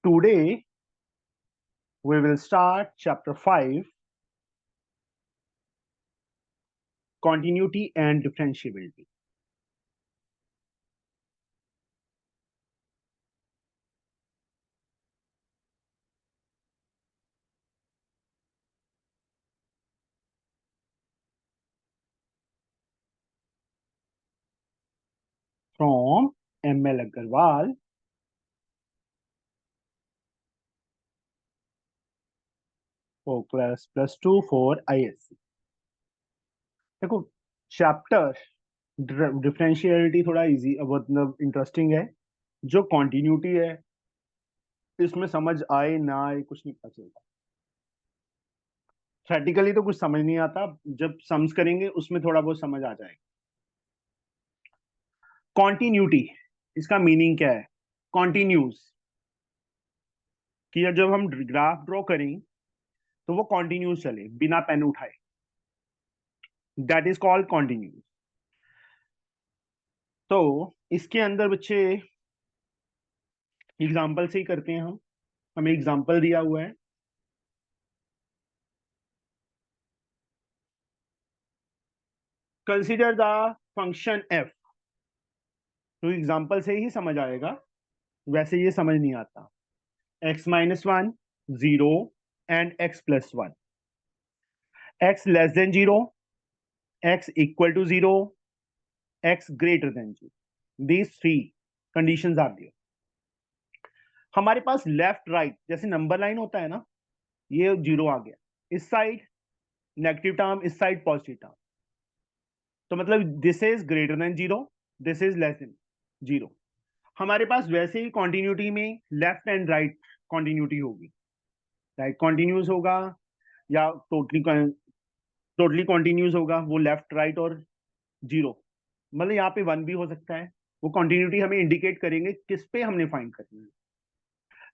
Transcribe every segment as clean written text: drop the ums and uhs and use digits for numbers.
today we will start chapter 5, continuity and differentiability. From ML Agarwal, for class +2 for ISC. देखो chapter डिफरेंशियलिटी थोड़ा easy मतलब interesting है. जो continuity है इसमें समझ आए ना आए कुछ नहीं पता चलता. थ्योरेटिकली तो कुछ समझ नहीं आता, जब सम्स करेंगे उसमें थोड़ा बहुत समझ आ जाएगा. कॉन्टिन्यूटी इसका मीनिंग क्या है? कॉन्टिन्यूस कि जब हम ग्राफ ड्रॉ करें तो वो कॉन्टिन्यूस चले बिना पेन उठाए. That is called continuous. तो इसके अंदर बच्चे एग्जाम्पल से ही करते हैं. हम हमें एग्जाम्पल दिया हुआ है. Consider the function F. तो एग्जाम्पल से ही समझ आएगा, वैसे ये समझ नहीं आता. x-1 0 and x+1. x less than 0, x equal to 0, x greater than 0. These three conditions are there. हमारे पास लेफ्ट राइट जैसे नंबर लाइन होता है ना, ये 0 आ गया. इस साइड नेगेटिव टर्म, इस साइड पॉजिटिव टर्म. तो मतलब this is greater than 0, this is less than 0. हमारे पास वैसे ही कॉन्टिन्यूटी में लेफ्ट एंड राइट कॉन्टिन्यूटी होगी. राइट कॉन्टिन्यूस होगा या टोटली कॉन्टिन्यूस होगा, वो लेफ्ट राइट और 0. मतलब यहाँ पे 1 भी हो सकता है. वो कॉन्टिन्यूटी हमें इंडिकेट करेंगे किस पे हमने फाइंड करनी है.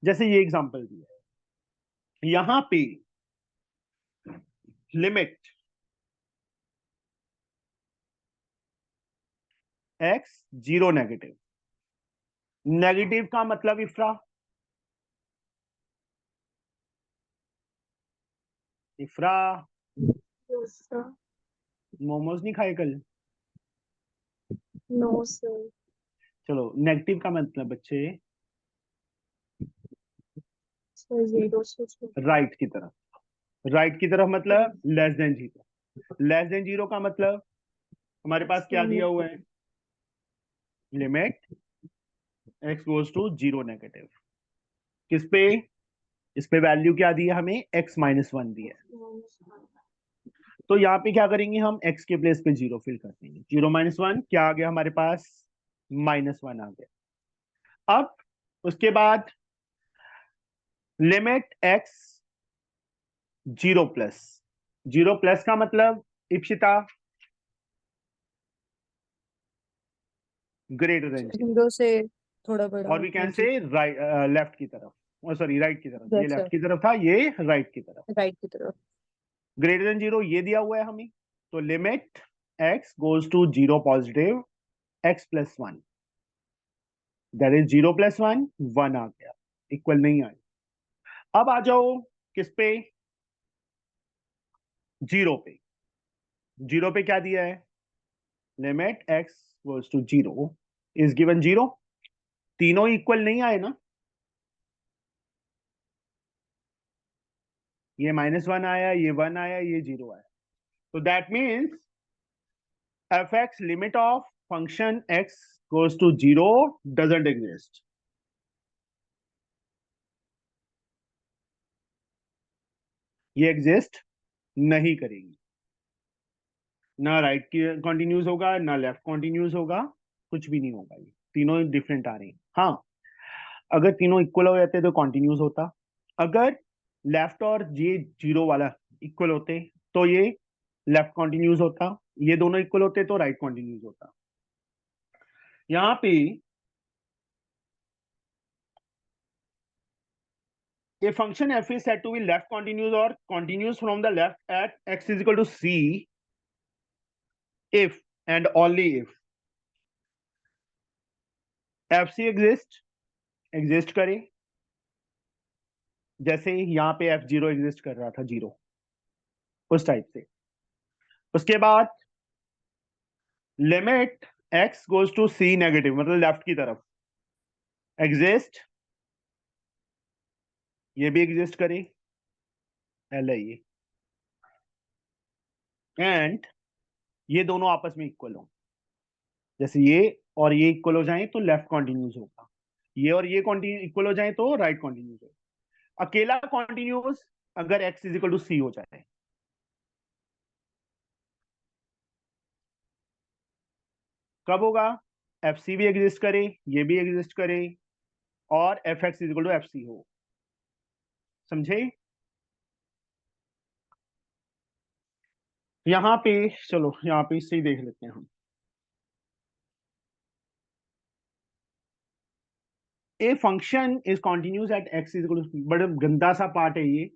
जैसे ये एग्जांपल दिया है यहाँ पे, लिमिट x 0 नेगेटिव. नेगेटिव का मतलब इफ्रा मोमोज नहीं खाए कल? No sir. चलो नेगेटिव का मतलब बच्चे जीरो से राइट की तरफ. राइट की तरफ मतलब लेस देन 0. लेस देन 0 का मतलब हमारे पास क्या दिया हुआ है? Limit x goes to 0 negative. किस पे? इस पे वैल्यू क्या दी है हमें? x-1 दी है. तो यहाँ पे क्या करेंगे हम? x के प्लेस पे 0 फिल कर देंगे. 0-1 क्या आ गया हमारे पास? -1 आ गया. अब उसके बाद लिमिट x 0 प्लस. 0 प्लस का मतलब इप्सिता ग्रेटर देन 0. जीरो से थोड़ा बड़ा. और we can say right left की तरफ, सॉरी राइट की तरफ. ये अच्छा, लेफ्ट की तरफ था, ये राइट की तरफ. राइट की तरफ. ग्रेटर देन 0 ये दिया हुआ है हमें. तो limit x goes to 0 positive x+1. That is 0 + 1 1 आ गया. इक्वल नहीं आया. अब आ जाओ किस पे? 0 पे. 0 पे क्या दिया है? Limit x goes to 0 is given 0. तीनों इक्वल नहीं आए ना. ये -1 आया, ये 1 आया, ये 0 आया. तो that means fx limit of function x goes to 0 doesn't exist. ये एग्जिस्ट नहीं करेगी. ना राइट की कॉन्टिन्यूस होगा, ना लेफ्ट कॉन्टिन्यूस होगा, कुछ भी नहीं होगा. ये तीनों डिफरेंट आ रही हैं. हाँ, अगर तीनों इक्वल हो जाते तो कॉन्टिन्यूस होता. अगर लेफ्ट और ये 0 वाला इक्वल होते तो ये लेफ्ट कॉन्टिन्यूस होता. ये दोनों इक्वल होते तो राइट कॉन्टिन्यूस होता. यहाँ पे a function f is said to be left continuous or continuous from the left at x is equal to c if and only if fc exist करे जैसे यहाँ पे f0 एग्जिस्ट कर रहा था 0, उस टाइप से। उसके बाद limit x goes to c negative, मतलब लेफ्ट की तरफ एग्जिस्ट, ये भी एग्जिस्ट करे, एल है ये, एंड ये दोनों आपस में इक्वल हो। जैसे ये और ये इक्वल हो जाए तो लेफ्ट कॉन्टिन्यूस होगा, ये और ये इक्वल हो जाए तो राइट कॉन्टिन्यूस होगा। अकेला कॉन्टिन्यूस अगर x इज इक्वल टू सी हो जाए। कब होगा? एफ सी भी एग्जिस्ट करे, ये भी एग्जिस्ट करे, और f x is equal to f c हो। समझे? यहां पे चलो, यहां पे इससे ही देख लेते हैं हम। A function is continuous at x is equal to, बड़ा गंदा सा पार्ट है ये।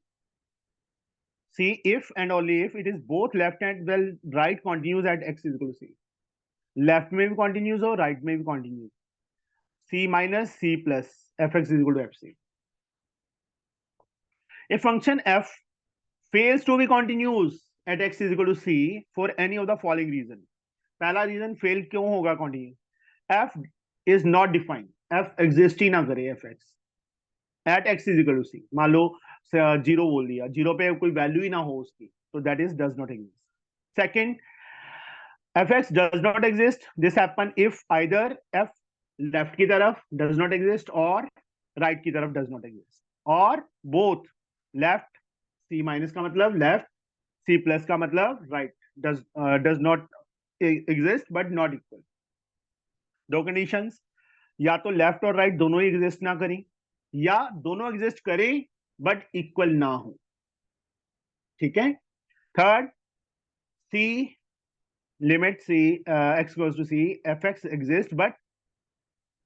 C if and only if it is both left and well right continuous at x is equal to c. Left में भी कॉन्टिन्यूस हो, right में भी continuous, c minus c plus f x is equal to f c. A function f fails to be continuous at x is equal to c for any of the following reason। पहला reason fail क्यों होगा continue? f is not defined, f exist ही ना करे, F X at x is equal to C. मान लो 0 बोल दिया, 0 पे कोई वैल्यू ही ना हो उसकी, तो that is does not exist. Second, F x does not exist, this happen if either F left की तरफ डज नॉट एग्जिस्ट और राइट की तरफ डज नॉट एग्जिस्ट, और बोथ लेफ्ट, सी माइनस का मतलब लेफ्ट, सी प्लस का मतलब right, does not exist but not equal. दो कंडीशंस, या तो लेफ्ट और राइट दोनों ही एग्जिस्ट ना करें, या दोनों एग्जिस्ट करें बट इक्वल ना हो। ठीक है? Third, c limit c x goes to c, f x exist but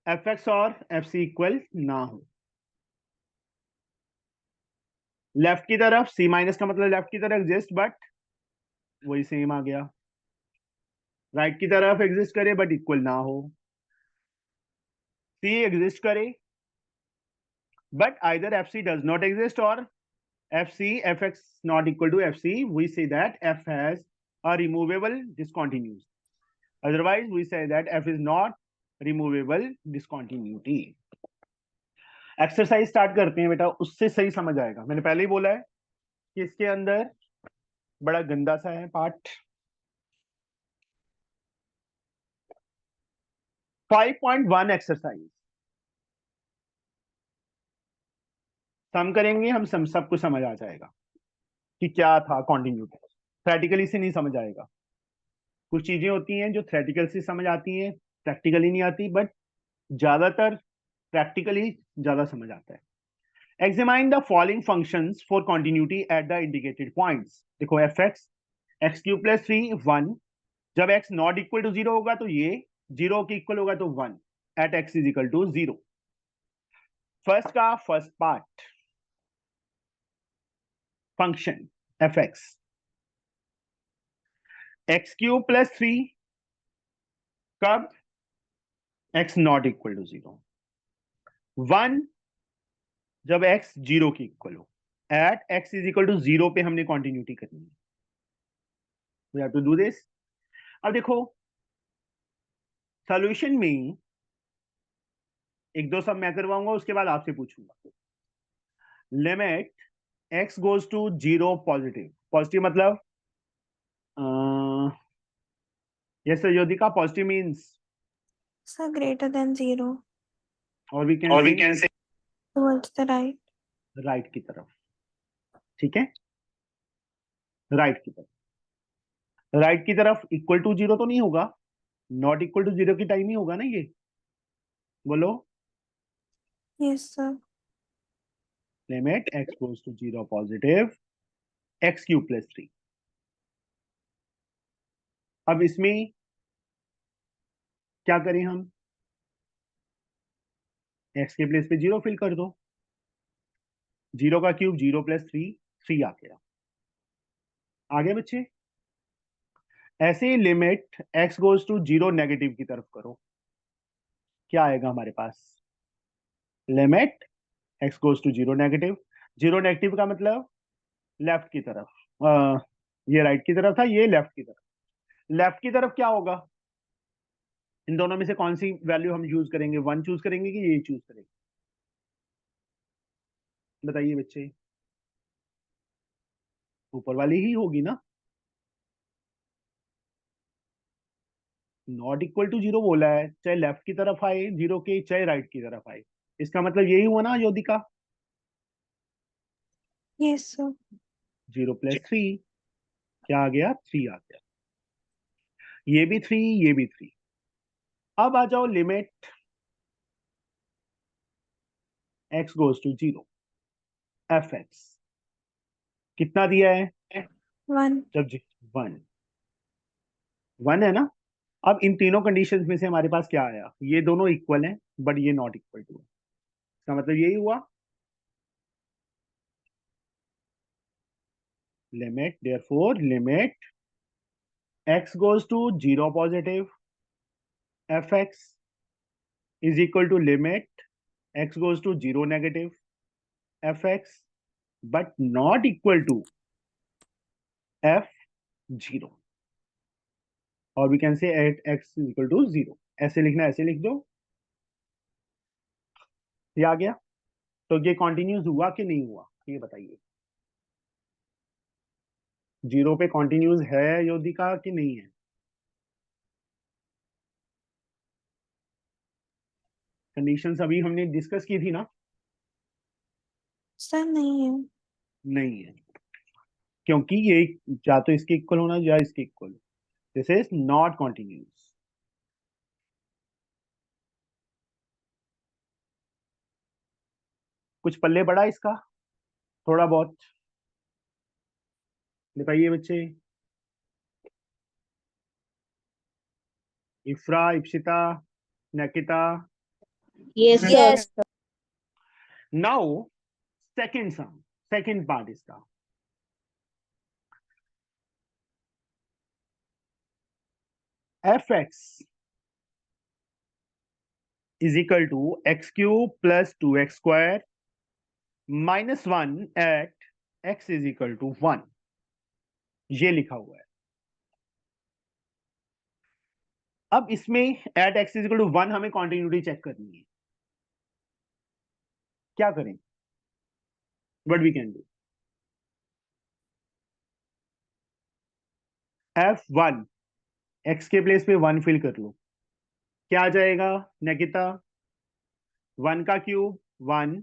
f x और एफ सी इक्वल ना हो। लेफ्ट की तरफ सी माइनस का मतलब लेफ्ट की तरफ एग्जिस्ट बट वही सेम आ गया, राइट की तरफ एग्जिस्ट करे बट इक्वल ना हो। सी एग्जिस्ट करे but either fc does not exist or fc fx not equal to fc, we say that f has a removable discontinuity, otherwise we say that f is not removable discontinuity। Exercise start करते हैं बेटा, उससे सही समझ आएगा। मैंने पहले ही बोला है कि इसके अंदर बड़ा गंदा सा है पार्ट। 5.1 एक्सरसाइज सम करेंगे हम, सब कुछ समझ आ जाएगा कि क्या था कॉन्टिन्यूटी। प्रैक्टिकली से नहीं समझ आएगा। कुछ चीजें होती हैं जो थ्योरेटिकल से समझ आती हैं, प्रैक्टिकली नहीं आती, बट ज्यादातर प्रैक्टिकली ज्यादा समझ आता है। Examine the following functions for continuity at the indicated points. देखो F X X cube plus 3 1, जब एक्स नॉट इक्वल टू 0 होगा तो ये 0 के इक्वल होगा तो 1 at x is equal to 0। First का first part, function F X cube plus 3 कब? X not equal to 0। 1 जब x 0 की इक्वल हो, at x is equal to 0 पे हमने कंटिन्यूटी करनी है। We have to do this. अब देखो सॉल्यूशन में एक दो सब मैं करवाऊंगा, उसके बाद आपसे पूछूंगा। Limit x goes to 0 positive, positive मतलब yes Yodika, positive means Sir, greater than 0. और we or we can can say Towards the right. से राइट की तरफ। ठीक है, राइट की तरफ, राइट की तरफ इक्वल टू 0 तो नहीं होगा, नॉट इक्वल टू 0 की टाइम ही होगा ना ये। बोलो Yes, sir. Limit x goes to 0 positive x cube plus 3। अब इसमें क्या करें हम? x के प्लेस पे 0 फिल कर दो, 0 का क्यूब 0 प्लस 3 3 आ गया। आगे बच्चे ऐसे ही limit x goes to 0 negative की तरफ करो, क्या आएगा हमारे पास? Limit x goes to 0 negative, zero negative का मतलब लेफ्ट की तरफ, ये राइट की तरफ था, ये लेफ्ट की तरफ। लेफ्ट की तरफ क्या होगा, इन दोनों में से कौन सी वैल्यू हम चूज करेंगे, 1 चूज करेंगे कि ये चूज करेंगे, बताइए बच्चे। ऊपर वाली ही होगी ना, नॉट इक्वल टू जीरो बोला है, चाहे लेफ्ट की तरफ आए जीरो के, चाहे राइट की तरफ आए, इसका मतलब यही हुआ ना योदिका। Yes, sir. 0 + 3 क्या आ गया, 3 आ गया, ये भी 3, ये भी 3। अब आ जाओ limit x goes to 0, f x कितना दिया है, 1. जब 1 1 है ना। अब इन तीनों कंडीशंस में से हमारे पास क्या आया, ये दोनों इक्वल हैं बट ये नॉट इक्वल टू है, इसका मतलब यही हुआ limit, therefore limit x goes to 0 positive fx is equal to limit x goes to 0 negative fx but not equal to f0, or we can say at x is equal to 0। ऐसे लिखना, ऐसे लिख दो, ये आ गया। तो ये continuous हुआ कि नहीं हुआ, ये बताइए। 0 पे कॉन्टिन्यूस है योदिका कि नहीं है, कंडीशंस अभी हमने डिस्कस की थी ना। Sir, नहीं है. नहीं है, क्योंकि ये या तो इसके इक्वल होना या इसके equal, this is not continuous. कुछ पल्ले पड़ा इसका, थोड़ा बहुत बताइए बच्चे। Ifra, Ipsita, Nakita. Yes, Yes. sir. Now second sum, second part इसका, F x is equal to X cube plus 2x² -1 at x is equal to 1, ये लिखा हुआ है। अब इसमें at x is equal to 1 हमें कॉन्टिन्यूटी चेक करनी है, क्या करें, what we can do, f1 x के प्लेस पे 1 फिल कर लो, क्या आ जाएगा नकिता, 1 का क्यूब 1,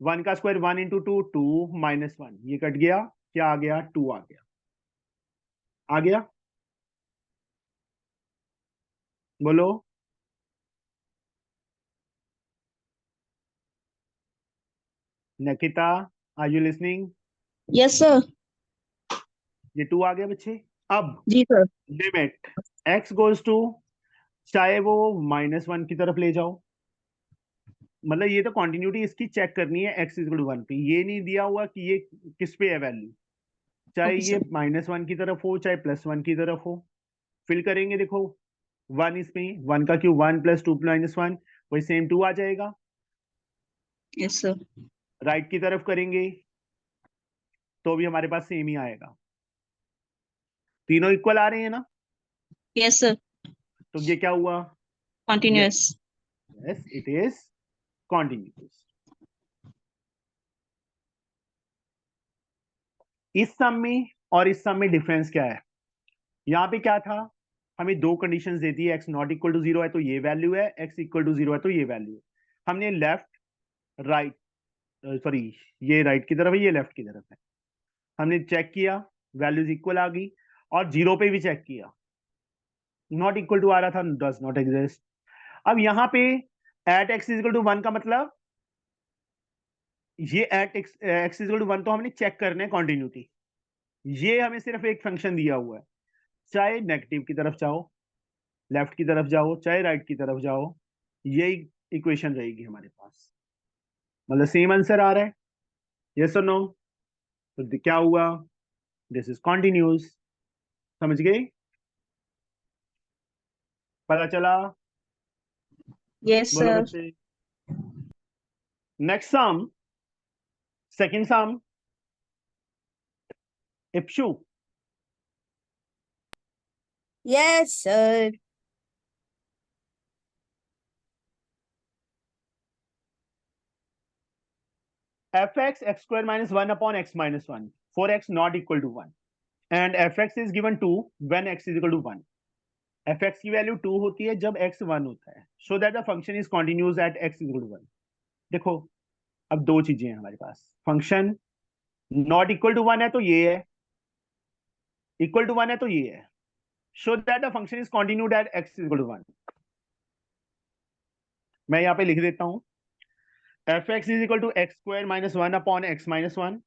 1 का स्क्वायर 1 इंटू 2 2 -1, ये कट गया, क्या आ गया 2 आ गया, आ गया, बोलो। Nakita, are you listening, Yes, sir. ये 2 आ गया बच्चे। अब जी sir. Limit x goes to, चाहे वो -1 की तरफ ले जाओ, मतलब ये तो कॉन्टिन्यूटी इसकी चेक करनी है x इज 1 पे, ये नहीं दिया हुआ कि ये किस पे है वैल्यू, चाहे Okay, ये sir. -1 की तरफ हो चाहे +1 की तरफ हो, फिल करेंगे, देखो 1 इसमें, 1 का क्यूब 1 + 2 - 1, वही सेम 2 आ जाएगा। Yes, sir. राइट की तरफ करेंगे तो भी हमारे पास सेम ही आएगा, तीनों इक्वल आ रहे हैं ना, Yes, sir. तो ये क्या हुआ, Continuous. Yes it is continuous. इस सम में और इस सम में डिफरेंस क्या है, यहाँ पे क्या था, हमें दो कंडीशंस देती है, x नॉट इक्वल टू 0 है तो ये वैल्यू है, x इक्वल टू 0 है तो ये वैल्यू है। हमने लेफ्ट राइट, सॉरी ये राइट की तरफ है, ये लेफ्ट की तरफ है, हमने चेक किया वैल्यूज इक्वल आ गई, और 0 पे भी चेक किया नॉट इक्वल टू आ रहा था, डज नॉट एग्जिस्ट। अब यहाँ पे at x is equal to 1 का मतलब ये at x is equal to 1 तो हमने चेक करना है कॉन्टिन्यूटी, ये हमें सिर्फ एक फंक्शन दिया हुआ है, चाहे नेगेटिव की तरफ जाओ, लेफ्ट की तरफ जाओ, चाहे राइट की तरफ जाओ, यही इक्वेशन रहेगी हमारे पास, मतलब सेम आंसर आ रहा है, यस और नो। तो क्या हुआ, दिस इज कॉन्टिन्यूस, समझ गए, पता चला, Yes, बोलो sir. बच्चे। Next sum Second sum, Ipshu. Yes, sir. Fx x square minus 1 upon x minus 1 for x not equal to 1 and fx is given 2 when x is equal to 1. fx की value 2 होती है जब x 1 होता है, so that the function is continuous at x is equal to 1. देखो, अब दो चीजें हैं हमारे पास. फंक्शन नॉट इक्वल टू 1 है तो ये है, इक्वल टू 1 है तो ये है, so that the function is continued at x is equal to 1. मैं यहाँ पे लिख देता हूं, fx is equal to x square minus 1 upon x minus 1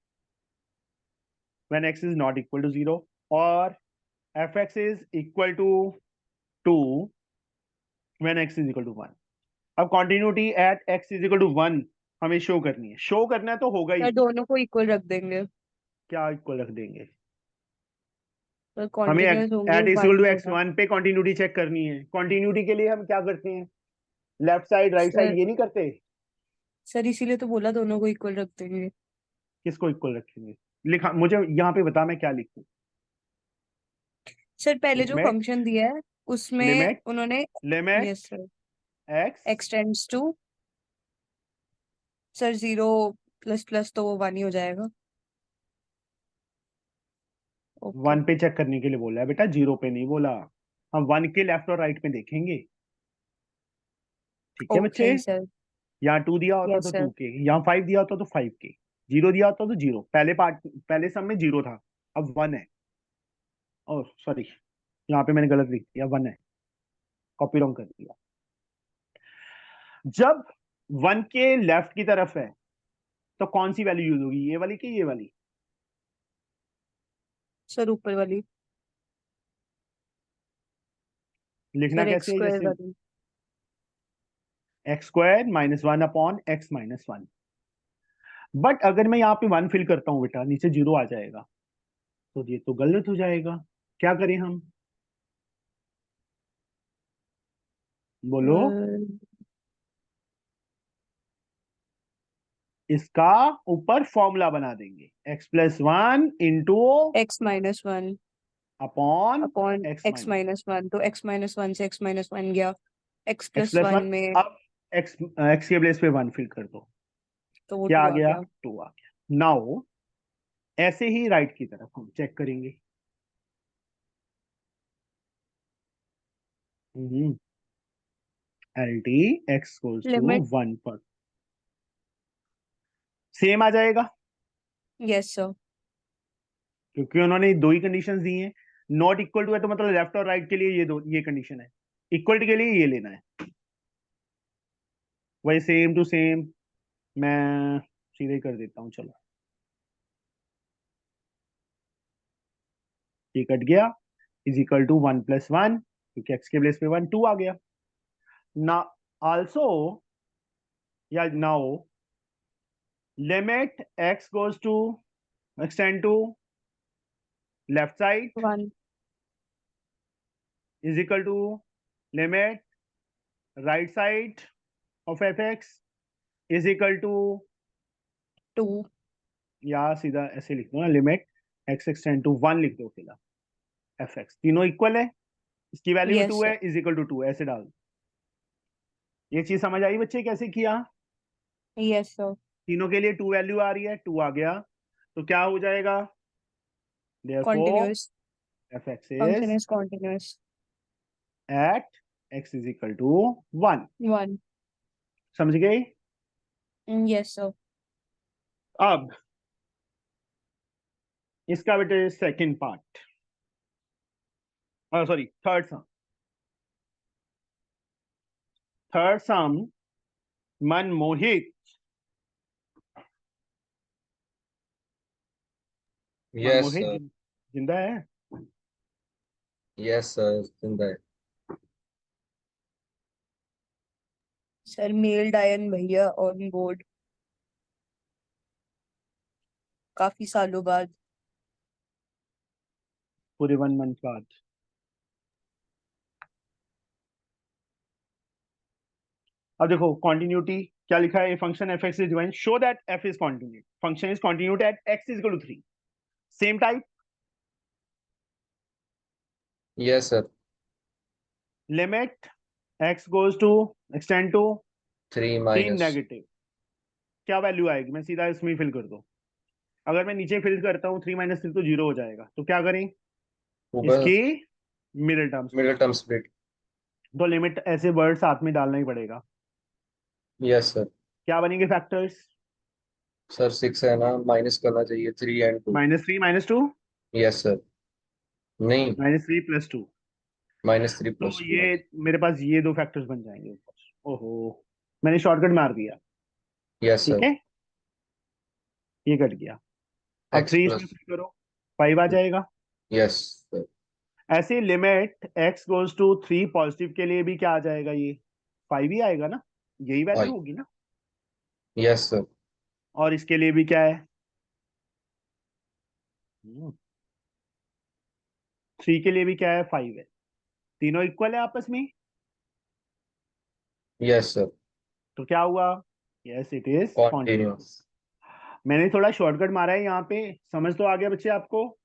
when x is not equal to 0, or fx is equal to 2 when x is equal to 1. अब continuity at x is equal to 1 हमें show करनी है. Show करना है तो होगा ही. Sir दोनों को इक्वल रख देंगे. क्या इक्वल रख देंगे? सर हमें कॉन्टिन्यूअस होंगे. Eight is equal to x1 पे कंटिन्यूटी चेक करनी है. कंटिन्यूटी के लिए हम क्या करते हैं? Left side right sir side ये नहीं करते. सर इसीलिए तो बोला दोनों को इक्वल रख देंगे. किसको इक्वल रखेंगे? लिखा मुझे यहाँ पे बता, मैं क्या लिखूं? सर पहले जो लिमिट फंक्शन दिया है उसमें लिमिट उन्होंने. Limit yes sir. x x tends to. Sir 0 plus plus तो वो 1 ही हो जाएगा. ओके 1 पे चेक करने के लिए बोला है बेटा, 0 पे नहीं बोला. हम 1 के लेफ्ट और राइट में देखेंगे. ठीक है बच्चे? Okay sir. यहाँ 2 दिया होता यस तो सर. 2 के, यहाँ 5 दिया होता तो 5 के, 0 दिया होता तो 0. पहले सम में 0 था, अब 1 है. ओह सॉरी, यहाँ पे मैंने गलत लिख दिया, 1 है, कॉपी रॉन्ग कर दिया. जब 1 के लेफ्ट की तरफ है तो कौन सी वैल्यू यूज होगी? ये वाली कि ये वाली? सर ऊपर वाली. लिखना सर एक्स कैसे है? स्क्वायर जैसे वाली. X square minus 1 upon x minus 1. But अगर मैं यहाँ पे 1 फिल करता हूँ बेटा, नीचे 0 आ जाएगा, तो ये तो गलत हो जाएगा. क्या करें हम? बोलो. इसका ऊपर फॉर्मूला बना देंगे, x plus 1 into x minus 1 upon upon x x minus minus 1. तो एक्स माइनस 1 से एक्स माइनस 1 गया. X x plus plus 1 1. में अब x के प्लेस पे 1 फिल कर दो, तो वो क्या 2 आ आ गया? गया. 2 आ गया. नाउ ऐसे ही राइट की तरफ हम चेक करेंगे. L t x goes to limit. 1 पर सेम आ जाएगा, यस सर. क्योंकि उन्होंने दो ही कंडीशंस दी हैं. नॉट इक्वल टू है तो मतलब लेफ्ट और राइट के लिए ये कंडीशन है, इक्वल के लिए ये लेना है. वही सेम टू सेम मैं सीधे ही कर देता हूं. चलो, ये कट गया. इज इक्वल टू 1 प्लस 1, क्योंकि एक्स के प्लेस पे 1, 2 आ गया. ना आल्सो या now limit x goes to extend to left side 1. is equal to limit right side of fx is equal to, 2. या सीधा ऐसे लिख दो ना, लिमिट x एक्सटेंड टू 1 लिख दो फिलहाल. fx तीनों इक्वल है, इसकी वैल्यू यस 2 है, सर. इज इक्वल टू 2 ऐसे डाल दो. ये चीज समझ आई बच्चे कैसे किया? Yes sir. तीनों के लिए 2 वैल्यू आ रही है, 2 आ गया तो क्या हो जाएगा? therefore continuous. fx function is is continuous. at x is equal to 1. 1. समझ गए? Yes sir. अब इसका बेटे सेकंड पार्ट, सॉरी थर्ड सम. Manmohit, Yes, Manmohit sir. जिंदा है? Yes, sir. जिंदा है. सर मेल डायन भैया ऑन बोर्ड. काफी सालों बाद. पूरे 1 मंथ बाद. अब देखो कॉन्टिन्यूटी क्या लिखा है, function F x is defined, show that F is continuous, function is continuous at x is equal to 3, same type. Yes, sir. Limit x goes to extend to 3 3 minus. Negative, क्या value आएगी, मैं सीधा इसमें fill कर दूं. अगर मैं नीचे फिल करता हूँ 3 माइनस 3 तो 0 हो जाएगा, तो क्या करें, ऊपर इसकी middle terms. middle term split. तो लिमिट ऐसे वर्ड साथ में डालना ही पड़ेगा. Yes, sir. क्या बनेंगे फैक्टर्स, सर 6 है ना, माइनस करना चाहिए 3 and 2. -3 -2 Yes, sir. नहीं, -3 + 2. -3 तो + 2. ये मेरे पास ये दो फैक्टर्स बन जाएंगे ऊपर. ओहो, मैंने शॉर्टकट मार दिया. Yes, ठीक sir. है, ये कट गया. अब X 3 इसमें plus. फिल करो, 5 आ जाएगा. Yes, sir. ऐसे limit x goes to 3 positive के लिए भी क्या आ जाएगा, ये 5 ही आएगा ना, यही वैल्यू I. होगी ना. Yes, sir. और इसके लिए भी क्या है, 3 के लिए भी क्या है, 5 है. तीनों इक्वल है आपस में, Yes, sir. तो क्या हुआ, yes it is continuous. Continuous. मैंने थोड़ा शॉर्टकट मारा है यहाँ पे, समझ तो आ गया बच्चे आपको.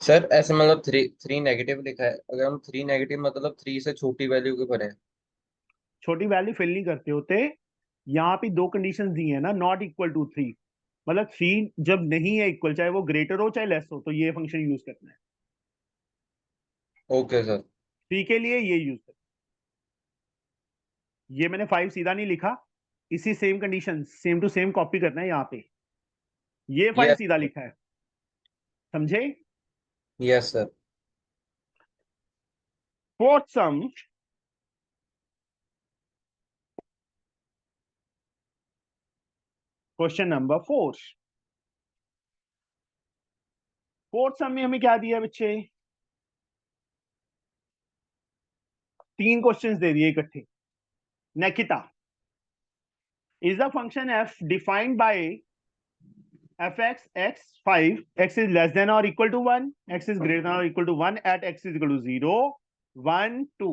सर ऐसे मतलब 3 नेगेटिव लिखा है, अगर हम 3 नेगेटिव मतलब 3 से छोटी वैल्यू के भरे. छोटी वैल्यू फिल नहीं करते होते, यहाँ पे दो कंडीशंस दी है ना, नॉट इक्वल टू 3, मतलब 3 जब नहीं है इक्वल, चाहे वो ग्रेटर हो चाहे लेस हो, तो ये फंक्शन यूज करना है. Okay sir. 3 के लिए ये यूज करना है. ये मैंने 5 सीधा नहीं लिखा, इसी same condition same to same copy करना है यहाँ पे. ये 5 यस सीधा लिखा है, समझे. Yes sir. फोर्थ सम, क्वेश्चन नंबर 4. फोर्थ सम में हमें क्या दिया है बच्चे, 3 क्वेश्चंस दे दिए इकट्ठे. नेकिता, is the function f defined by fx x5, x is less than or equal to 1, x is greater than or equal to 1 at x is equal to 0, 1 2.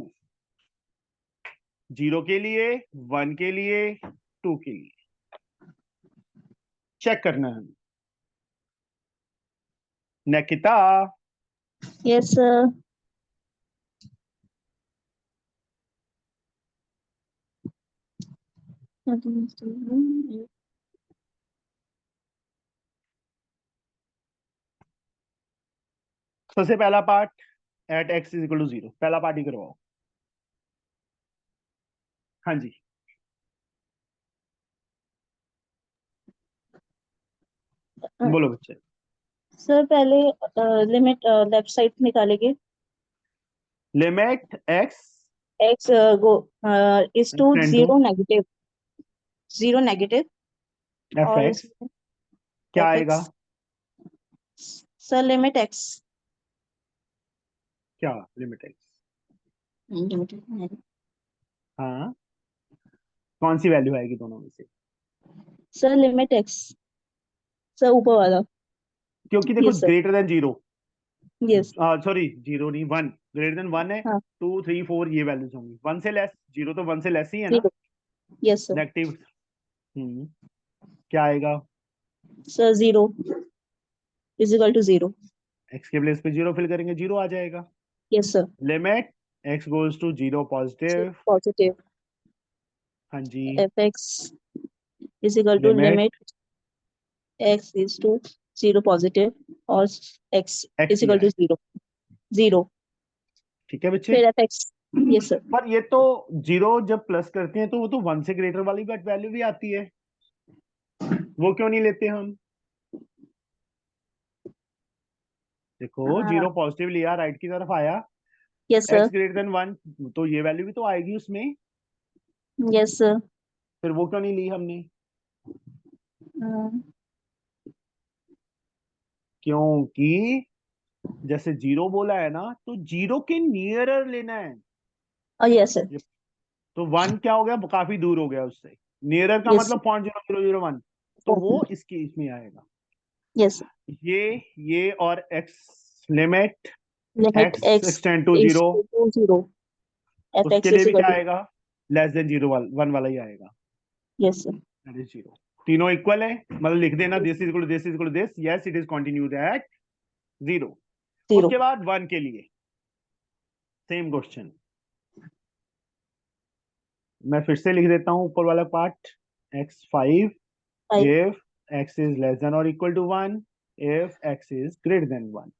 0 के लिए, 1 के लिए, 2 के लिए चेक करना है. नेकिता, Yes, sir. सबसे पहला part at x is equal to 0, पहला पार्ट ही करवाओ. हाँ जी, बोलो बच्चे. सर पहले लिमिट लेफ्ट साइड निकालेंगे. Limit x x go is to extend to 0 negative, 0 negative. और fx, इसमें क्या fx. आएगा, सर लिमिट x. क्या लिमिट x, हाँ कौन सी वैल्यू आएगी दोनों में से, सर लिमिट x. सर ऊपर वाला. क्योंकि देखो yes sir. Greater than 0, yes. Sorry 0 नहीं 1, ग्रेटर देन 1 है, हाँ. 2 3 4 ये वैल्यूज होंगी. 1 से लेस, 0 तो 1 से लेस ही है ना, 0. Yes sir. नेगेटिव. क्या आएगा, sir 0 is equal to 0. x के प्लेस पे 0 फिल करेंगे, 0 आ जाएगा. Yes sir. Limit x goes to 0 positive, positive. हाँ जी. fx is equal to limit limit x is to 0 positive और x x is equal to 0. 0. ठीक है बच्चे. फिर fx. Yes sir. पर ये तो 0 जब प्लस करते हैं तो वो तो 1 से ग्रेटर वाली वैल्यू भी आती है, वो क्यों नहीं लेते हम. देखो 0 पॉजिटिव लिया, राइट की तरफ आया, yes x sir. Greater than 1, तो ये वैल्यू भी तो आएगी उसमें, यस सर. फिर वो क्यों नहीं ली हमने, क्योंकि जैसे 0 बोला है ना, तो 0 के नियरर लेना है. Yes sir. तो 1 क्या हो गया, काफी दूर हो गया उससे, नियरर का Yes. मतलब 0.0001, तो वो इसके इसमें आएगा. यस. ये और x limit limit x x extend to is 0, to 0. उसके fx लिए is भी क्या equal to आएगा, लेस देन 0 1 वाला ही आएगा, yes sir, दैट इज 0। तीनों इक्वल है, मतलब लिख देना this is equal to this is equal to this, yes it is continued at 0। 0, उसके बाद 1 के लिए सेम क्वेश्चन, मैं फिर से लिख देता हूं ऊपर वाला part, x5 5, if x is less than or equal to 1, if x is greater than 1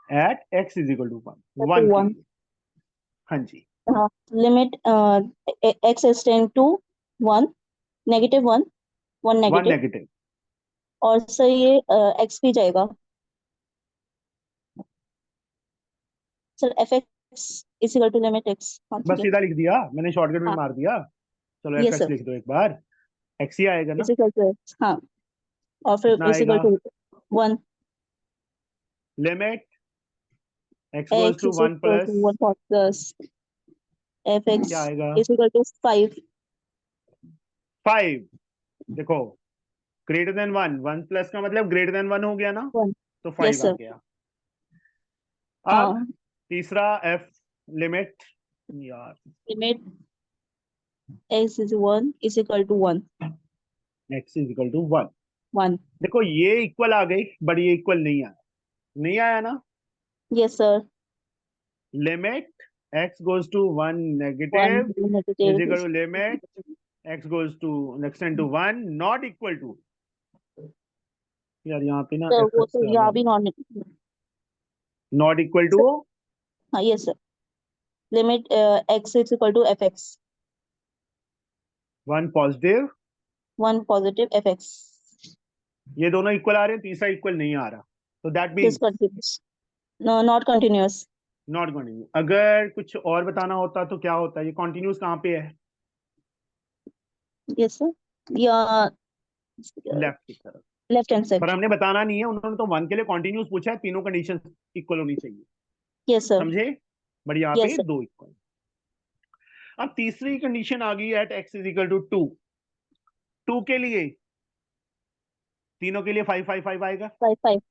at x is equal to 1, 1 के 1, लिए। हाँ जी, limit x is tend to 1, negative 1, 1 1 negative, negative, और सर ये x भी जाएगा sir, fx is equal to limit x, हाँ बस ठीक है, सीधा लिख दिया मैंने, शॉर्टकट में हाँ मार दिया। चलो yes fx sir, लिख दो एक बार, x ही आएगा ना, is equal to x, हाँ, और फिर कितना is equal आएगा, to 1, limit x goes x to is 1 equal plus to 1 plus fx क्या आएगा, is equal to 5, 5। देखो ग्रेटर देन 1, 1 प्लस का मतलब ग्रेटर देन 1 हो गया ना, 1, तो yes 5 आ sir, गया। अब हाँ, तीसरा f, लिमिट, यार limit x is 1 is equal to 1, x is equal to 1। 1, देखो ये इक्वल आ गई, बट ये इक्वल नहीं आया, नहीं आया ना, yes sir, limit x goes to 1 1 negative negative is equal to limit x goes to extend to 1 not equal to, यार यहाँ पे ना तो वो fx तो डाला यहाँ है, भी नॉन, not equal to हाँ yes sir, limit x is equal to fx, 1 positive, 1 positive fx, ये दोनों इक्वल आ रहे हैं, तीसरा इक्वल नहीं आ रहा, तो that means discontinuous, no not continuous, not continue. अगर कुछ और बताना होता तो क्या होता, ये कॉन्टिन्यूस कहाँ पे है, yes sir, या लेफ्ट की तरफ, left hand side, पर हमने बताना नहीं है, उन्होंने तो 1 के लिए कॉन्टिन्यूस पूछा है, तीनों कंडीशन इक्वल होनी चाहिए, yes sir, समझे, बट यहाँ yes पे sir, 2 इक्वल। अब तीसरी कंडीशन आ गई at x is equal to 2, 2 के लिए तीनों के लिए 5 5 5 आएगा, 5 5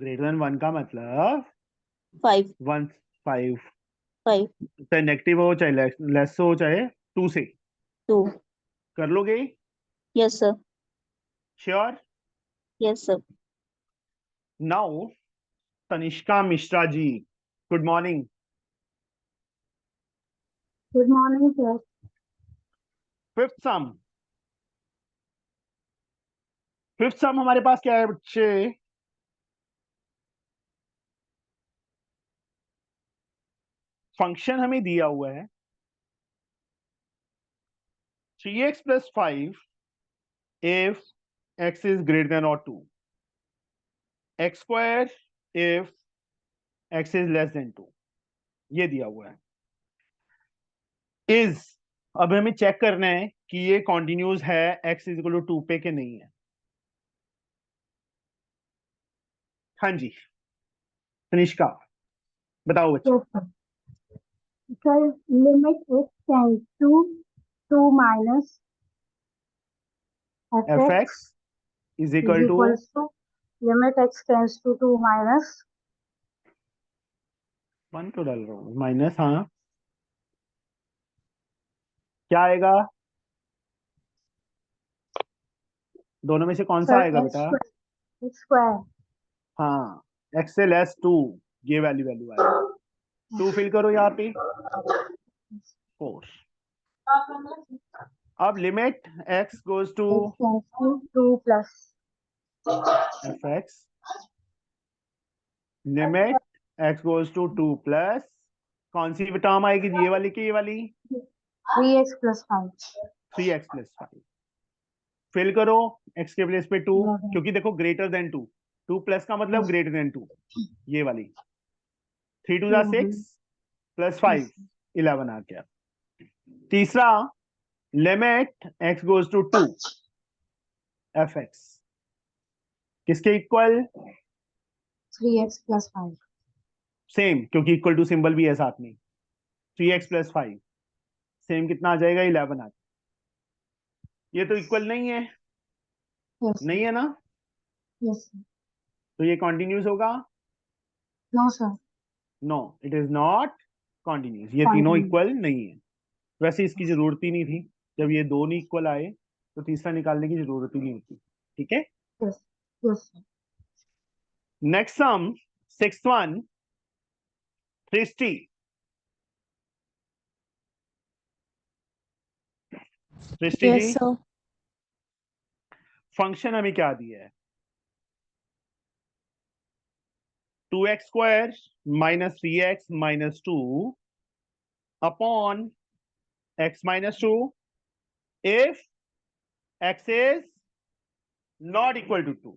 ग्रेटर देन 1 का मतलब 5 1 5, 5 चाहे नेगेटिव हो चाहे लेस हो चाहे 2 से 2, कर लोगे, yes sir, sure. yes sir, now Tanishka Mishra ji, good morning. Good morning, sir. Fifth sum हमारे पास क्या है बच्चे, फंक्शन हमें दिया हुआ है 3x plus 5 if x is greater than or 2, x square if x is less than 2, ये दिया हुआ है। इज, अब हमें चेक करना है कि ये कॉन्टिन्यूस है x इज इक्वल टू 2 पे कि नहीं है। हाँ जी तनिष्का बताओ बच्चे। Yes, sir. Sir, limit x tends to 2 minus fx fx is is equal to, equals to limit x tends to 2 minus 1 तो डाल रहा हूँ माइनस, हाँ क्या आएगा, दोनों में से कौन सा sir आएगा x बेटा, square हाँ x से लेस 2, ये वैल्यू वैल्यू आएगा, 2 फिल करो यहाँ पे 4। अब limit x goes to x tends to 2 plus fx, limit x goes to 2 plus कौन सी टर्म आएगी, ये वाली की ये वाली, 3x plus 5. 3x plus 5 fill करो x के प्लेस पे 2, Okay. क्योंकि देखो ग्रेटर देन 2, 2 प्लस का मतलब ग्रेटर देन 2, ये वाली 3 2 6 प्लस 5 11 आ गया। तीसरा limit x goes to 2 fx किसके इक्वल, 3x plus 5. सेम क्योंकि इक्वल टू सिंबल भी है साथ में, 3x प्लस 5 सेम कितना आ जाएगा, 11 आ जाएगा। ये तो इक्वल नहीं है, Yes, नहीं है ना, yes, sir. तो ये कॉन्टिन्यूस होगा, No, sir. No it is not continuous, ये तीनों Continuous. इक्वल नहीं है। वैसे इसकी जरूरत ही नहीं थी, जब ये दो नहीं इक्वल आए तो तीसरा निकालने की जरूरत ही नहीं होती। ठीक है, Yes. Yes, sir. Next sum, sixth one, Srishti. Srishti Yes, जी, sir. फंक्शन हमें क्या दिया है? 2x² - 3x - 2 upon x - 2 if x is not equal to 2,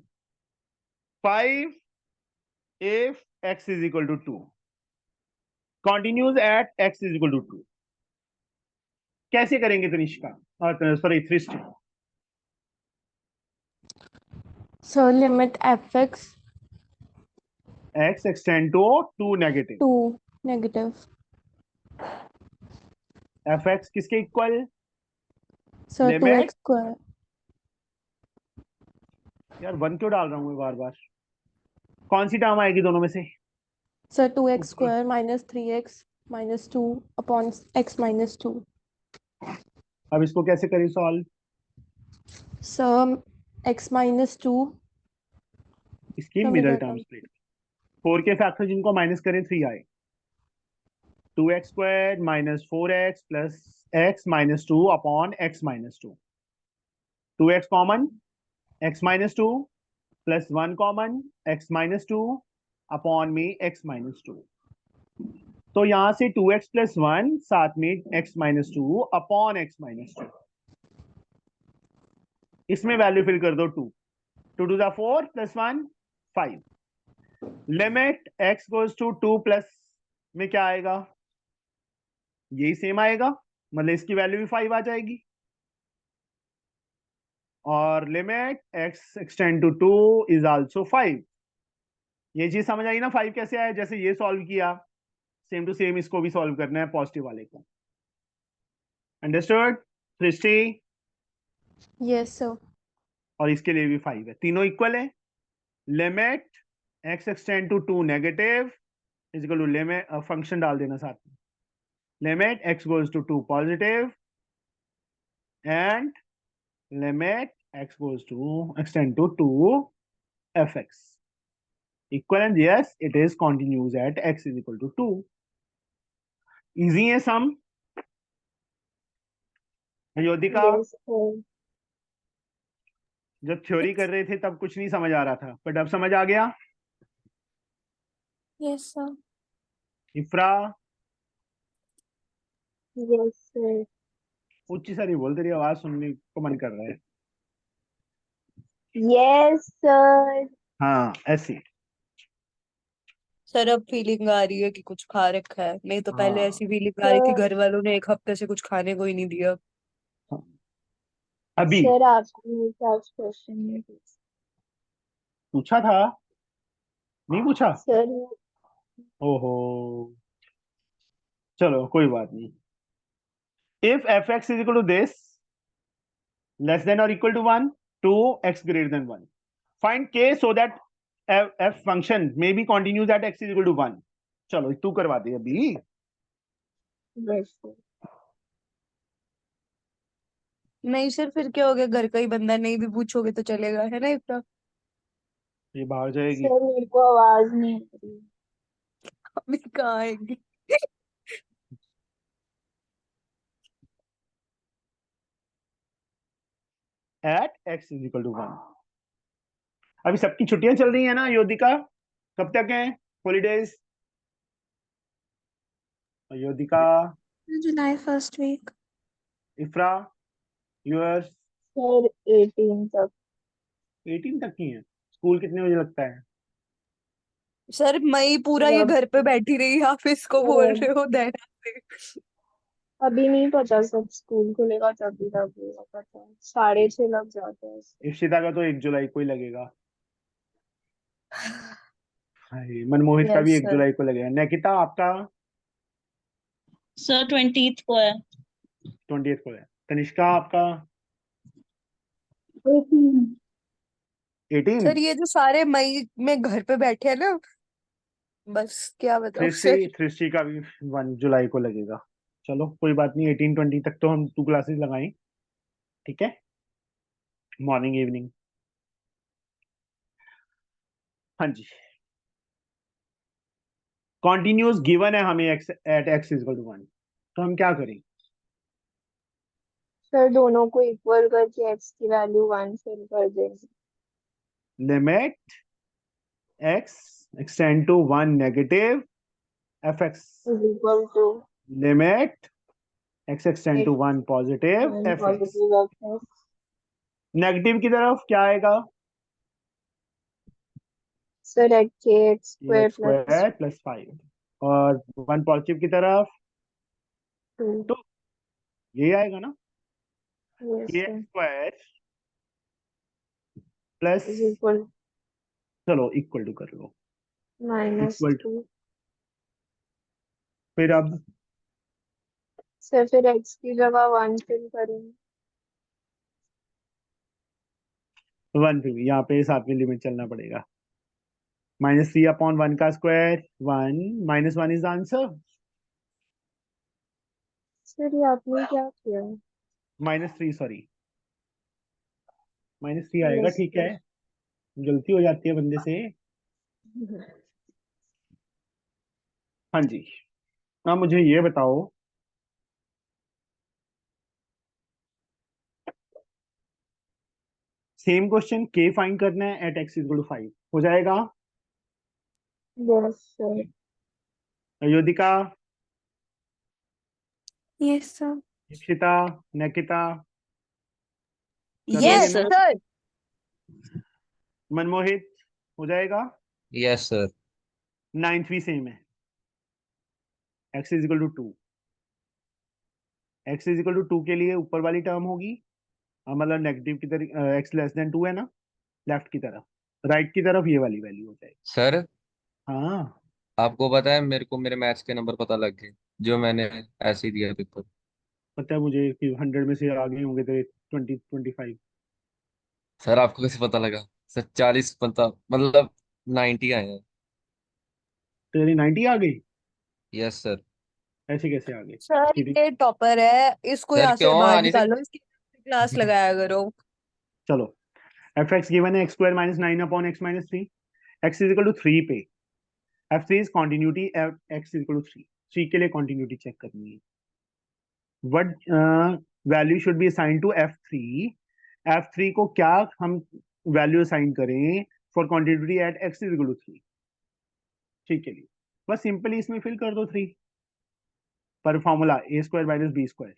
5 if x is equal to 2, continues at x is equal to 2। कैसे करेंगे Tanishka, sorry Srishti? So limit fx x extend to 2 negative, to negative. fx किसके equal? So Limit? 2x square. यार 1 क्यों डाल रहा हूँ मैं बार बार? कौन सी टर्म आएगी दोनों में से? So 2x square minus 3x minus 2 upon x minus 2. अब इसको कैसे करें सॉल्व? So x minus 2 इसकी का middle middle term term. Split. 4 के फैक्टर जिनको माइनस करें 3 आए। 2x² - 4x plus x - 2 upon x - 2। 2x common, x - 2 plus 1 common, x - 2 upon में x - 2। तो यहां से 2x + 1 साथ में x - 2 अपॉन x - 2। इसमें वैल्यू फिल कर दो 2, 2 to the 4 + 1 5। Limit x goes to 2 plus में क्या आएगा? यही सेम आएगा, मतलब इसकी वैल्यू भी 5 आ जाएगी। और limit x extend to 2 is also 5। ये चीज समझ आई ना? 5 कैसे आया? जैसे ये सॉल्व किया, सेम टू सेम इसको भी सॉल्व करना है पॉजिटिव वाले को। अंडरस्टूड सृष्टि? Yes, sir. और इसके लिए भी 5 है, तीनों इक्वल है। Limit x extend to 2 negative is equal to limit, function डाल देना साथ में, limit x goes to 2 positive and limit x goes to extend to 2 fx equal, and yes, it is continuous at x is equal to 2। easy है सम? योदिका, Yes, sir. जब theory कर रहे थे तब कुछ नहीं समझ आ रहा था, बट अब समझ आ गया। Yes, sir. इफ्रा, Yes, sir. ऊंची सारी बोल, तेरी आवाज सुनने को मन कर रहा है। Yes, sir. हाँ ऐसी। सर अब फीलिंग आ रही है कि कुछ खा रखा है, नहीं तो पहले हाँ, ऐसी फीलिंग आ रही थी Sir, घर वालों ने 1 हफ्ते से कुछ खाने को ही नहीं दिया। अभी sir, आपको मेरे साथ क्वेश्चन है पूछा था, नहीं पूछा? सर। ओहो, चलो कोई बात नहीं। If fx is equal to this, less than or equal to 1, 2x greater than 1, find k so that f function may be continuous at x is equal to 1। चलो तू करवा दे अभी। Yes, sir. नहीं सर, फिर क्या हो गया, घर का ही बंदा, नहीं भी पूछोगे तो चलेगा, है ना इफ्रा? ये बाहर जाएगी। सर मेरे को आवाज नहीं आ रही। अभी कहाँ आएगी? At x is equal to 1। अभी सबकी छुट्टियां चल रही है ना योदिका? कब तक है holidays? Yodika, July first week. Ifra, yours sir 18 तक। 18 तक ही है। स्कूल कितने बजे लगता है? सर मई पूरा ये अब घर पे बैठी रही, आप इसको बोल रहे हो दया से? अभी नहीं पता, सब स्कूल खुलेगा तभी लगेगा पता। 6:30 लग जाते हैं। इशिता का तो 1 जुलाई को ही लगेगा। हाय, मनमोहित का भी यस 1 सर। जुलाई को लगेगा। निकिता आपका सर 20th को है। 20th को है। तनिष्का आपका 18। 18। सर ये जो सारे मई में घर पे बैठे हैं ना, बस क्या बताऊं सर। थ्रिस्टी का भी 1 जुलाई को लगेगा। चलो कोई बात नहीं, 18-20 तक तो हम 2 क्लासेस लगाएं, ठीक है, मॉर्निंग इवनिंग। हाँ जी, कॉन्टिन्यूस गिवन है हमें x at x is equal to 1, तो हम क्या करें? सर दोनों को इक्वल करके x की वैल्यू 1 फिल कर देंगे। Limit x extend to 1 negative fx, is equal to limit x extend to x 1 positive and fx। positive fx। Negative की तरफ क्या आएगा? Sir k x x square plus square plus 5, और 1 positive की तरफ 2। तो ये आएगा ना, yes kx sir square plus, is equal चलो इक्वल टू कर लो, minus इक्वल 2। फिर अब सर फिर x की जगह 1 फिल करेंगे। 1 फिर यहाँ पे साथ में लिमिट चलना पड़ेगा, -3/1 का स्क्वायर 1, -1 इज आंसर, सर ये आपने क्या किया? -3 सॉरी, -3 आएगा, yes ठीक sir है, गलती हो जाती है बंदे से। हाँ जी, अब मुझे ये बताओ, सेम क्वेश्चन k फाइंड करना है एट x इक्वल टू 5, हो जाएगा? yes sir Ayodhika, yes sir. Dikshita, Nikita, कर लोगे यस yes ना? sir sir. मनमोहित, हो जाएगा? Yes sir. 9th भी सेम है, x is equal to 2, x is equal to 2 के लिए ऊपर वाली टर्म होगी, मतलब नेगेटिव की तरह x लेस देन 2 है ना, लेफ्ट की तरफ, राइट की तरफ ये वाली वैल्यू हो जाएगी। सर हाँ, आपको पता है मेरे को मेरे मैथ्स के नंबर पता लग गए, जो मैंने ऐसे ही दिया पेपर। पता है मुझे कि 100 में से आगे होंगे तेरे 20-25। सर आपको कैसे पता लगा? सर 40 पता मतलब 90 आए हैं। तेरी 90 आ गई? Yes sir. ऐसे कैसे आ गई? सर सीधी, ये टॉपर है, इसको सर यहाँ से क्यों बाहर आने से निकालो, इसकी क्लास लगाया करो। चलो, एफ एक्स गिवन है x² - 9/x - 3, x is equal to 3 पे f3 इज continuity, x is equal to 3, 3 के लिए कॉन्टिन्यूटी चेक करनी है, what value should be assign to f3, f3 को क्या हम वैल्यू असाइन करें for continuity at x is equal to 3, 3 के लिए बस सिंपली इसमें फिल कर दो 3, पर फॉर्मूला a² - b²,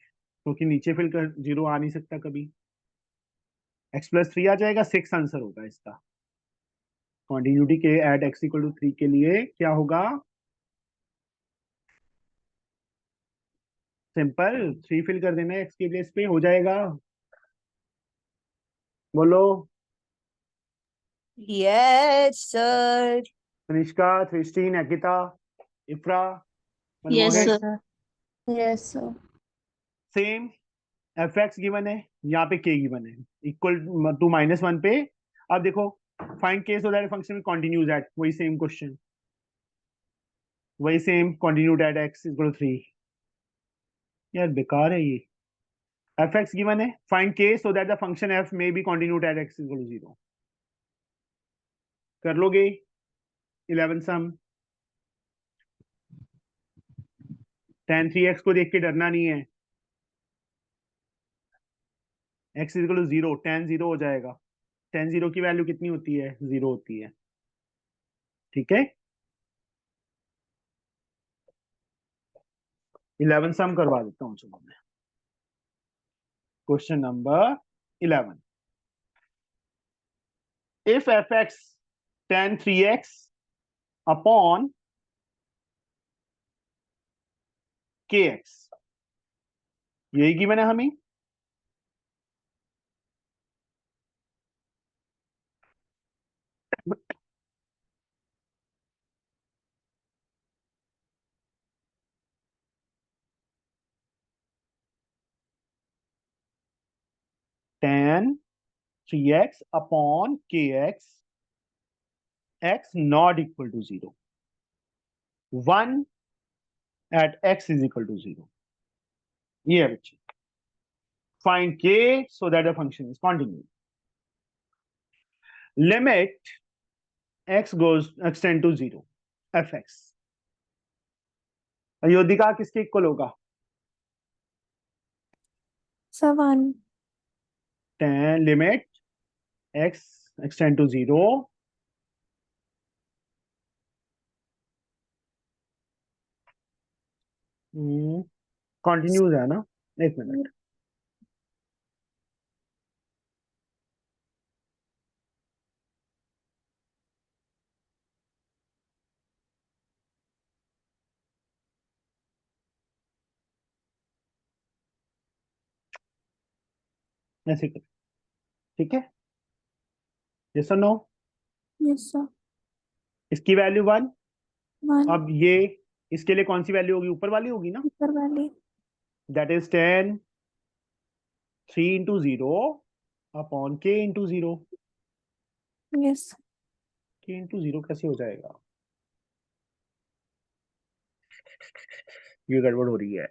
क्योंकि नीचे फिल कर 0 आ नहीं सकता कभी, x+3 आ जाएगा, 6 आंसर होगा इसका। कॉन्टिन्यूटी के एट x इक्वल टू 3 के लिए क्या होगा? सिंपल 3 फिल कर देना है x के प्लेस पे, हो जाएगा, बोलो। Yes sir. Tanishka, Srishti, Nikita, Ifra, yes Manmohit, sir yes sir same F x given है, यहाँ पे के गिवन है, इक्वल टू -1 पे, अब देखो find k so that function continues at, वही सेम क्वेश्चन, वही same continued at x equal to 3, यार बेकार है ये। एफ एक्स गिवन है, find k so that the function f may be continued at x equal to 0, कर लोगे? 11 सम, tan 3x को देख के डरना नहीं है, x इक्वल टू 0, tan 0 हो जाएगा, tan 0 की वैल्यू कितनी होती है? 0 होती है, ठीक है। 11 सम करवा देता हूँ, चलो मैं, question number 11, if fx tan 3x upon kx, यही गिवन है हमें, tan 3x upon kx, x not equal to 0, 1 at x is equal to 0, ये है बच्चे, find k so that the function is continue. Limit x goes extend to 0 fx। अयोधिका किसके equal होगा? Sir 1 10 limit x extend to 0 continues है ना? एक minute, ऐसे कर, ठीक है? यस और नो? यस सर इसकी वैल्यू 1। 1 अब ये इसके लिए कौन सी वैल्यू होगी? ऊपर वाली होगी ना? ऊपर वाली that is 10 3 into 0 upon k into 0। Yes k into 0 कैसे हो जाएगा? ये गड़बड़ हो रही है।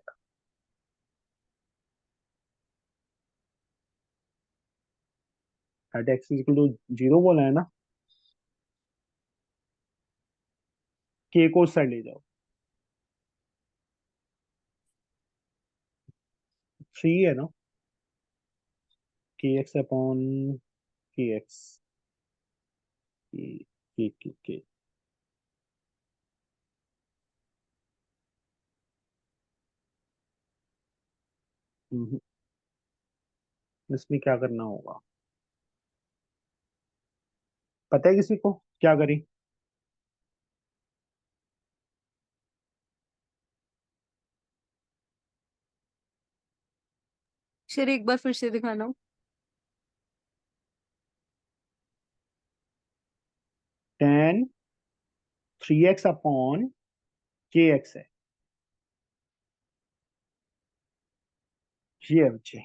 एट x इक्वल टू 0 बोला है ना? k को उस साइड ले जाओ, 3 है ना? kx upon kx k। इसमें क्या करना होगा? पता है किसी को क्या करें? सर एक बार फिर से दिखाना। 10 3x अपॉन kx है, ये है बच्चे।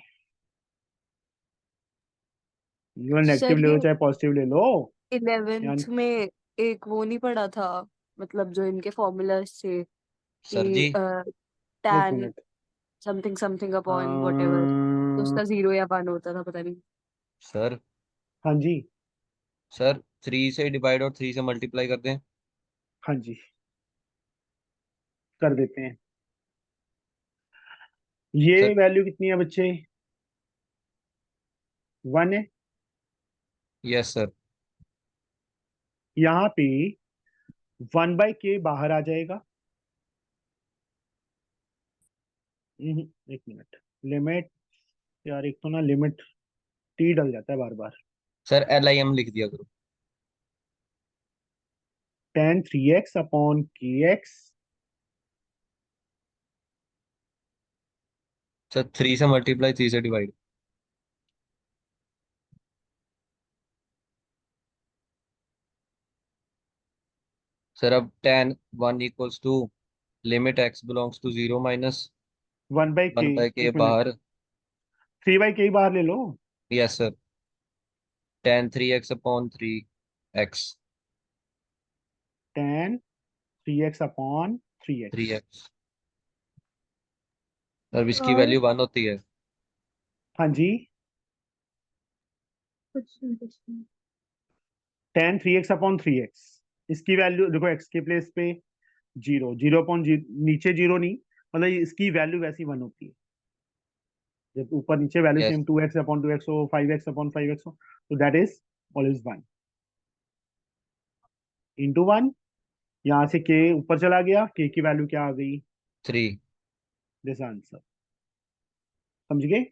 नेगेटिव सर ले लो ये चाहे पॉजिटिव ले लो। 11th में एक वो नहीं पढ़ा था, मतलब जो इनके फॉर्मूलाज थे सर जी। कि एक tan minute, something something upon what ever, तो उसका 0 या 1 होता था, पता नहीं। सर हाँ जी, सर 3 से डिवाइड और 3 से मल्टीप्लाई कर दें। हाँ जी, कर देते हैं। ये सर वैल्यू कितनी है बच्चे? 1 है। Yes sir. यहाँ पे 1/k बाहर आ जाएगा। एक मिनट, लिमिट, यार एक तो ना लिमिट t डल जाता है बार बार। सर LIM लिख दिया करो। 10 3x अपॉन kx। सर 3 से मल्टीप्लाई 3 से डिवाइड। सर अब tan 1 equals to limit x belongs to 0 minus 1/k, 1/k एक मिनट, बाहर। 3/k बाहर ले लो। Yes sir. tan 3x upon 3x। 10 3x upon 3x। 3x। अब इसकी और वैल्यू 1 होती है। हाँ जी, कुछ नहीं कुछ नहीं। 10 3x अपॉन 3x। इसकी वैल्यू देखो, x के प्लेस पे 0 0 अपॉन नीचे 0 नहीं, मतलब इसकी वैल्यू वैसी 1 होती है। जब ऊपर नीचे value yes same 2x upon 2x हो, 5x अपॉन 5x हो, तो दैट इज ऑलवेज 1 इंटू 1। यहाँ से k ऊपर चला गया, k की वैल्यू क्या आ गई? 3। This answer. समझ गए?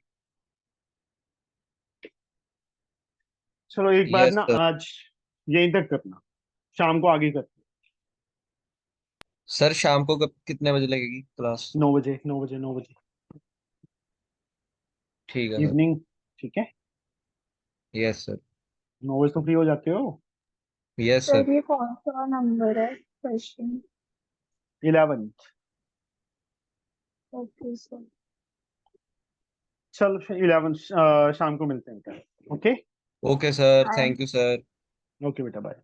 चलो एक बार यस ना सर। आज यहीं तक करना, शाम को आगे करते सर शाम को कब कितने बजे लगेगी क्लास? 9 बजे, 9 बजे, 9 बजे ठीक है सर। इवनिंग, ठीक है? Yes sir. 9 बजे तो फ्री हो जाते हो? Yes sir. सर ये कौन सा नंबर है क्वेश्चन? 11। Okay sir. चलो 11 शाम को मिलते हैं। Okay, okay sir, bye. Thank you sir. Okay बेटा, बाय।